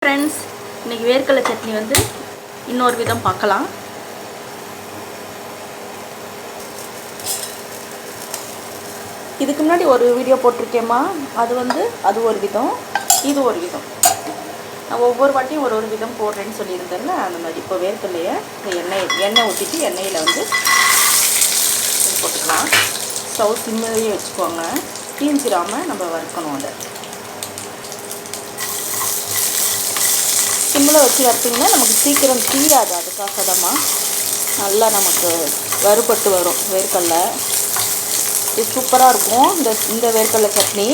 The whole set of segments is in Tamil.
ஃப்ரெண்ட்ஸ், இன்றைக்கி வேர்க்கடலை சட்னி வந்து இன்னொரு விதம் பார்க்கலாம். இதுக்கு முன்னாடி ஒரு வீடியோ போட்டிருக்கேம்மா. அது ஒரு விதம், இது ஒரு விதம். நான் ஒவ்வொரு வாட்டியும் ஒரு விதம் போடுறேன்னு சொல்லியிருந்தேன்ல, அந்த மாதிரி. இப்போ வேர்க்கடலையை இந்த எண்ணெய் ஊற்றிட்டு எண்ணெயில் வந்து போட்டுக்கலாம். ஸ்டவ் சிம்மிலேயே வச்சுக்கோங்க, தீஞ்சிராமல் நம்ம வறுக்கணும். அதை சிம்மில் வச்சு வறுத்திங்கன்னா நமக்கு சீக்கிரம் தீயாது. அதுக்காக தான்மா நல்லா நமக்கு வறுபட்டு வரும் வேர்க்கடலை. இது சூப்பராக இருக்கும் இந்த வேர்க்கடலை சட்னி.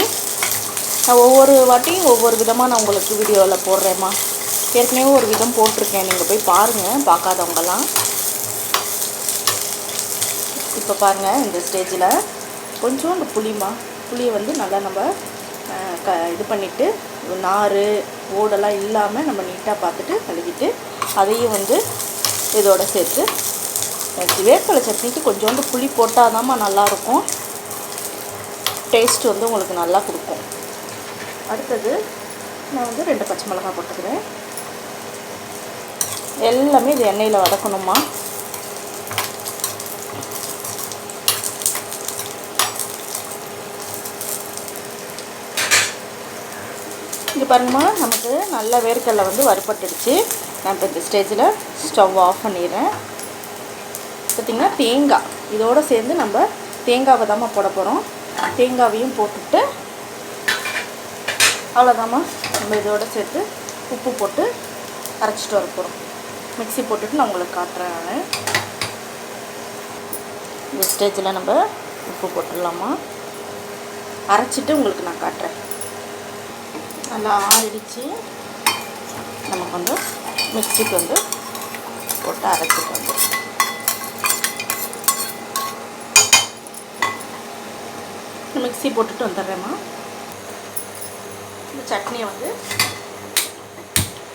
நான் ஒவ்வொரு வாட்டியும் ஒவ்வொரு விதமாக நான் உங்களுக்கு வீடியோவில் போடுறேம்மா. ஏற்கனவே ஒரு விதம் போட்டிருக்கேன், நீங்கள் போய் பாருங்கள் பார்க்காதவங்கலாம். இப்போ பாருங்கள், இந்த ஸ்டேஜில் கொஞ்சோண்டு புளியை வந்து நல்லா நம்ம இது பண்ணிவிட்டு நார் ஓடெல்லாம் இல்லாமல் நம்ம நீட்டாக பார்த்துட்டு கழுவிட்டு அதையும் வந்து இதோடு சேர்த்து வேர்க்கடலை சட்னிக்கு கொஞ்சோண்டு புளி போட்டால் தான்மா நல்லாயிருக்கும். டேஸ்ட்டு வந்து உங்களுக்கு நல்லா கொடுக்கும். அடுத்தது நான் வந்து 2 பச்சை மிளகாய் போட்டுக்கிறேன். எல்லாமே இது எண்ணெயில் வதக்கணுமா. இங்கே பாருங்கம்மா, நமக்கு நல்ல வேர்க்கடலை வந்து வறுபட்டுடுச்சு. நான் இப்போ இந்த ஸ்டேஜில் ஸ்டவ் ஆஃப் பண்ணிடுறேன். பார்த்திங்கன்னா தேங்காய் இதோடு சேர்ந்து நம்ம தேங்காவை தாம்மா போட போகிறோம். தேங்காவையும் போட்டுட்டு அவ்வளோதாம்மா. நம்ம இதோடு சேர்த்து உப்பு போட்டு அரைச்சிட்டு வர போகிறோம். மிக்ஸி போட்டுட்டு நான் உங்களுக்கு காட்டுறேன். நான் இந்த ஸ்டேஜில் நம்ம உப்பு போட்டுடலாமா. அரைச்சிட்டு உங்களுக்கு நான் காட்டுறேன். நல்லா ஆறிடுச்சு. நமக்கு வந்து மிக்ஸிக்கு வந்து போட்டு அரைச்சிட்டு வந்து மிக்ஸி போட்டுட்டு வந்துடுறேம்மா. இந்த சட்னியை வந்து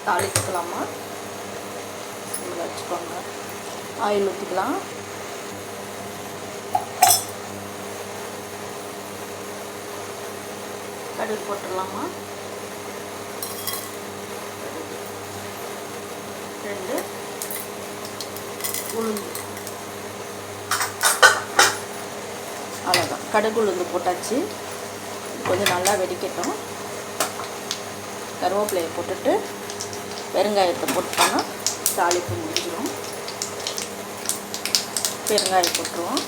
தாளிச்சுக்கலாமா. இதில் வச்சுக்கோங்க. ஆயில் ஊற்றிக்கலாம். கடுகு போட்டுடலாமா. 2 உளுந்து. அவ்வளோதான், கடுகு உளுந்து போட்டாச்சு. கொஞ்சம் நல்லா வெடிக்கட்டும். கருவேப்பிலையை போட்டுட்டு பெருங்காயத்தை போட்டோன்னா தாளிப்பு முடிஞ்சிடும். பெருங்காயம் போட்டுருவோம்.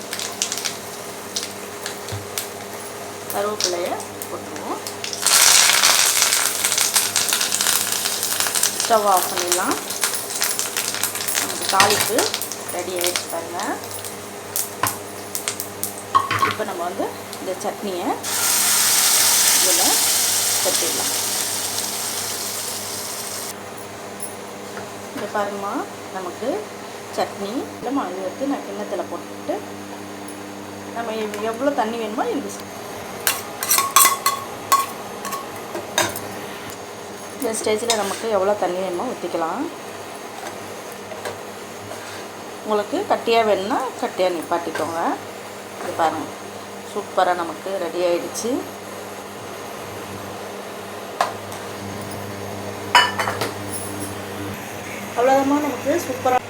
கருவேப்பிலையை போட்டுருவோம். ஸ்டவ் ஆஃப் பண்ணிடலாம். நமக்கு தாளிப்பு ரெடி ஆகிடுச்சு பாருங்கள். இப்போ நம்ம வந்து இந்த சட்னியை இதில் கொட்டிடலாம். இங்கே பாருங்கம்மா, நமக்கு சட்னி இல்லைம்மா. இது வந்து நான் கிண்ணத்தில் போட்டுட்டு நம்ம எவ்வளோ தண்ணி வேணுமோ இந்த ஸ்டேஜில் நமக்கு எவ்வளோ தண்ணி வேணுமோ ஊற்றிக்கலாம். உங்களுக்கு கட்டியாக வேணும்னா கட்டியாக நிப்பாட்டிக்கோங்க. இது பாருங்கள், சூப்பராக நமக்கு ரெடி ஆகிடுச்சு. அவ்வளோதாம்மா, நமக்கு சூப்பராக